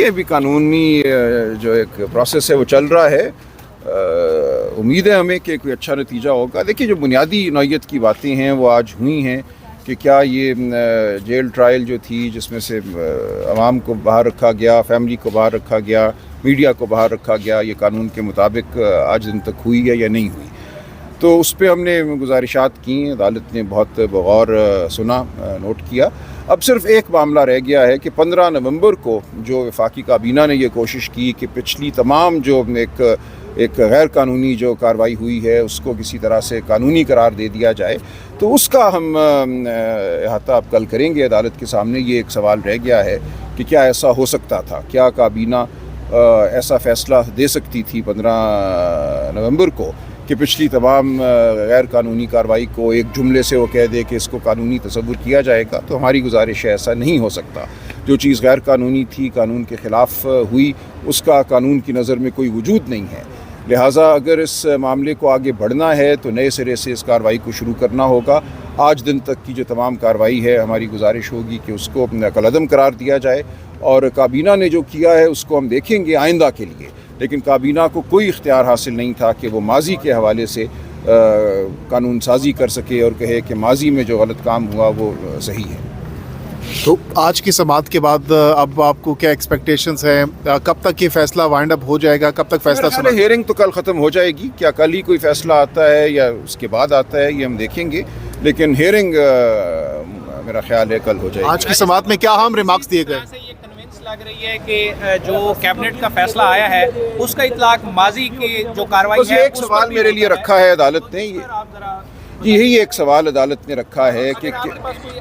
یہ بھی قانونی جو ایک پروسیس ہے وہ چل رہا ہے. امید ہے ہمیں کہ کوئی اچھا نتیجہ ہوگا. دیکھیے جو بنیادی نوعیت کی باتیں ہیں وہ آج ہوئی ہیں کہ کیا یہ جیل ٹرائل جو تھی جس میں سے عوام کو باہر رکھا گیا, فیملی کو باہر رکھا گیا, میڈیا کو باہر رکھا گیا, یہ قانون کے مطابق آج دن تک ہوئی ہے یا نہیں ہوئی. تو اس پہ ہم نے گزارشات کی, عدالت نے بہت بغور سنا, نوٹ کیا. اب صرف ایک معاملہ رہ گیا ہے کہ 15 نومبر کو جو وفاقی کابینہ نے یہ کوشش کی کہ پچھلی تمام جو ایک غیر قانونی جو کارروائی ہوئی ہے اس کو کسی طرح سے قانونی قرار دے دیا جائے, تو اس کا ہم احاطہ اب کل کریں گے عدالت کے سامنے. یہ ایک سوال رہ گیا ہے کہ کیا ایسا ہو سکتا تھا, کیا کابینہ ایسا فیصلہ دے سکتی تھی 15 نومبر کو کہ پچھلی تمام غیر قانونی کارروائی کو ایک جملے سے وہ کہہ دے کہ اس کو قانونی تصور کیا جائے گا. تو ہماری گزارش ہے ایسا نہیں ہو سکتا. جو چیز غیر قانونی تھی, قانون کے خلاف ہوئی, اس کا قانون کی نظر میں کوئی وجود نہیں ہے. لہٰذا اگر اس معاملے کو آگے بڑھنا ہے تو نئے سرے سے اس کارروائی کو شروع کرنا ہوگا. آج دن تک کی جو تمام کارروائی ہے ہماری گزارش ہوگی کہ اس کو کالعدم قرار دیا جائے, اور کابینہ نے جو کیا ہے اس کو ہم دیکھیں گے آئندہ کے لیے. لیکن کابینہ کو کوئی اختیار حاصل نہیں تھا کہ وہ ماضی کے حوالے سے قانون سازی کر سکے اور کہے کہ ماضی میں جو غلط کام ہوا وہ صحیح ہے. تو آج کی سماعت کے بعد اب آپ کو کیا ایکسپیکٹیشنز ہیں, کب تک یہ فیصلہ وائنڈ اپ ہو جائے گا, کب تک فیصلہ سنا؟ ہیئرنگ تو کل ختم ہو جائے گی. کیا کل ہی کوئی فیصلہ آتا ہے یا اس کے بعد آتا ہے یہ ہم دیکھیں گے, لیکن ہیئرنگ میرا خیال ہے کل ہو جائے گی. آج کی سماعت میں کیا اہم ریمارکس دیے گئے؟ لگ رہی ہے کہ جو کیبنٹ کا فیصلہ آیا ہے اس کا اطلاق ماضی کی جو کارروائی ہے. ایک سوال میرے لیے رکھا ہے عدالت نے, یہی ایک سوال عدالت نے رکھا ہے کہ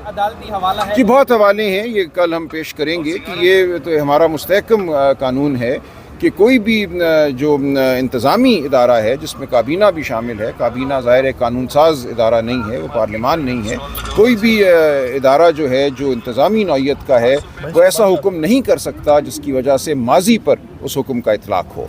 عدالتی حوالہ ہے. جی بہت حوالے ہیں, یہ کل ہم پیش کریں گے کہ یہ تو ہمارا مستحکم قانون ہے کہ کوئی بھی جو انتظامی ادارہ ہے جس میں کابینہ بھی شامل ہے, کابینہ ظاہر ہے قانون ساز ادارہ نہیں ہے, وہ پارلیمان نہیں ہے, کوئی بھی ادارہ جو ہے جو انتظامی نوعیت کا ہے وہ ایسا حکم نہیں کر سکتا جس کی وجہ سے ماضی پر اس حکم کا اطلاق ہو.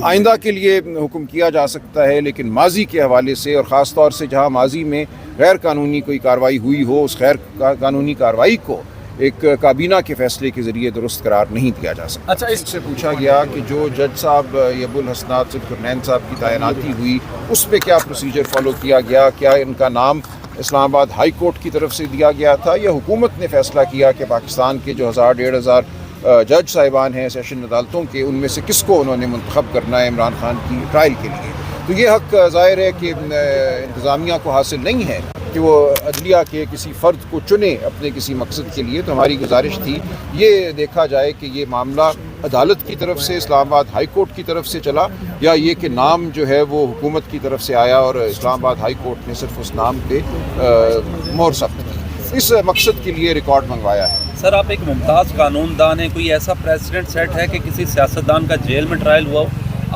آئندہ کے لیے حکم کیا جا سکتا ہے, لیکن ماضی کے حوالے سے, اور خاص طور سے جہاں ماضی میں غیر قانونی کوئی کارروائی ہوئی ہو, اس غیر قانونی کارروائی کو ایک کابینہ کے فیصلے کے ذریعے درست قرار نہیں دیا جا سکتا. اچھا, اس سے پوچھا گیا کہ جو جج صاحب ابو الحسنات ذوالقرنین صاحب کی تعیناتی ہوئی اس پہ کیا پروسیجر فالو کیا گیا, کیا ان کا نام اسلام آباد ہائی کورٹ کی طرف سے دیا گیا تھا یا حکومت نے فیصلہ کیا کہ پاکستان کے جو 1000-1500 جج صاحبان ہیں سیشن عدالتوں کے, ان میں سے کس کو انہوں نے منتخب کرنا ہے عمران خان کی ٹرائل کے لیے. تو یہ حق ظاہر ہے کہ انتظامیہ کو حاصل نہیں ہے کہ وہ عدلیہ کے کسی فرد کو چنے اپنے کسی مقصد کے لیے. تو ہماری گزارش تھی یہ دیکھا جائے کہ یہ معاملہ عدالت کی طرف سے, اسلام آباد ہائی کورٹ کی طرف سے چلا, یا یہ کہ نام جو ہے وہ حکومت کی طرف سے آیا اور اسلام آباد ہائی کورٹ نے صرف اس نام پہ مہر ثبت کی. اس مقصد کے لیے ریکارڈ منگوایا ہے. سر آپ ایک ممتاز قانون دان ہیں, کوئی ایسا پریسیڈنٹ سیٹ ہے کہ کسی سیاستدان کا جیل میں ٹرائل ہوا ہو؟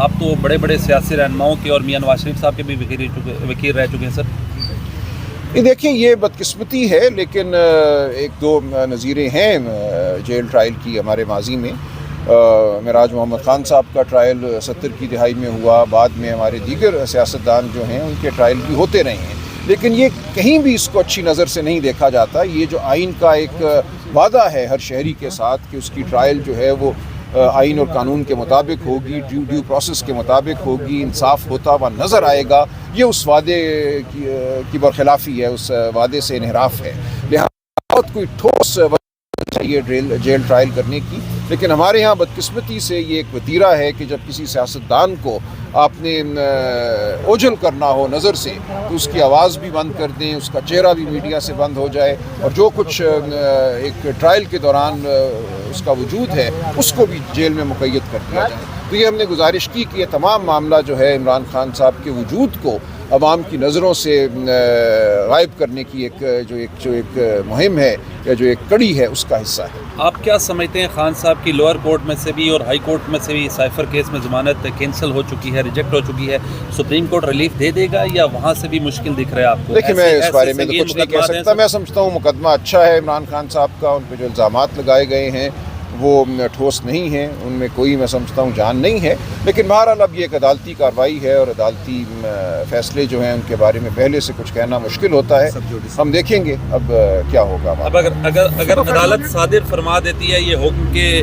آپ تو بڑے بڑے سیاسی رہنماؤں کے اور میاں نواز شریف صاحب کے بھی وکیل رہ چکے ہیں سر. یہ دیکھیں یہ بدقسمتی ہے, لیکن ایک دو نظیریں ہیں جیل ٹرائل کی ہمارے ماضی میں. معراج محمد خان صاحب کا ٹرائل 70 کی دہائی میں ہوا, بعد میں ہمارے دیگر سیاستدان جو ہیں ان کے ٹرائل بھی ہوتے رہے ہیں, لیکن یہ کہیں بھی اس کو اچھی نظر سے نہیں دیکھا جاتا. یہ جو آئین کا ایک وعدہ ہے ہر شہری کے ساتھ کہ اس کی ٹرائل جو ہے وہ آئین اور قانون کے مطابق ہوگی, ڈیو پروسیس کے مطابق ہوگی, انصاف ہوتا ہوا نظر آئے گا, یہ اس وعدے کی برخلافی ہے, اس وعدے سے انحراف ہے. لہٰذا بہت کوئی ٹھوس چاہیے جیل ٹرائل کرنے کی. لیکن ہمارے ہاں بدقسمتی سے یہ ایک وتیرہ ہے کہ جب کسی سیاستدان کو آپ نے اوجھل کرنا ہو نظر سے تو اس کی آواز بھی بند کر دیں, اس کا چہرہ بھی میڈیا سے بند ہو جائے, اور جو کچھ ایک ٹرائل کے دوران اس کا وجود ہے اس کو بھی جیل میں مقید کر دیا جائے. تو یہ ہم نے گزارش کی کہ یہ تمام معاملہ جو ہے عمران خان صاحب کے وجود کو عوام کی نظروں سے غائب کرنے کی ایک مہم ہے یا جو ایک کڑی ہے اس کا حصہ ہے. آپ کیا سمجھتے ہیں خان صاحب کی لوئر کورٹ میں سے بھی اور ہائی کورٹ میں سے بھی سائفر کیس میں ضمانت کینسل ہو چکی ہے, ریجیکٹ ہو چکی ہے, سپریم کورٹ ریلیف دے دے گا یا وہاں سے بھی مشکل دکھ رہا ہے آپ کو؟ دیکھیں میں اس بارے میں تو کچھ نہیں کہہ سکتا. میں سمجھتا ہوں مقدمہ اچھا ہے عمران خان صاحب کا, ان پہ جو الزامات لگائے گئے ہیں وہ ٹھوس نہیں ہیں, ان میں کوئی میں سمجھتا ہوں جان نہیں ہے. لیکن بہرحال اب یہ ایک عدالتی کارروائی ہے اور عدالتی فیصلے جو ہیں ان کے بارے میں پہلے سے کچھ کہنا مشکل ہوتا ہے. ہم دیکھیں گے اب کیا ہوگا. اب اگر عدالت صادر فرما دیتی ہے یہ حکم کہ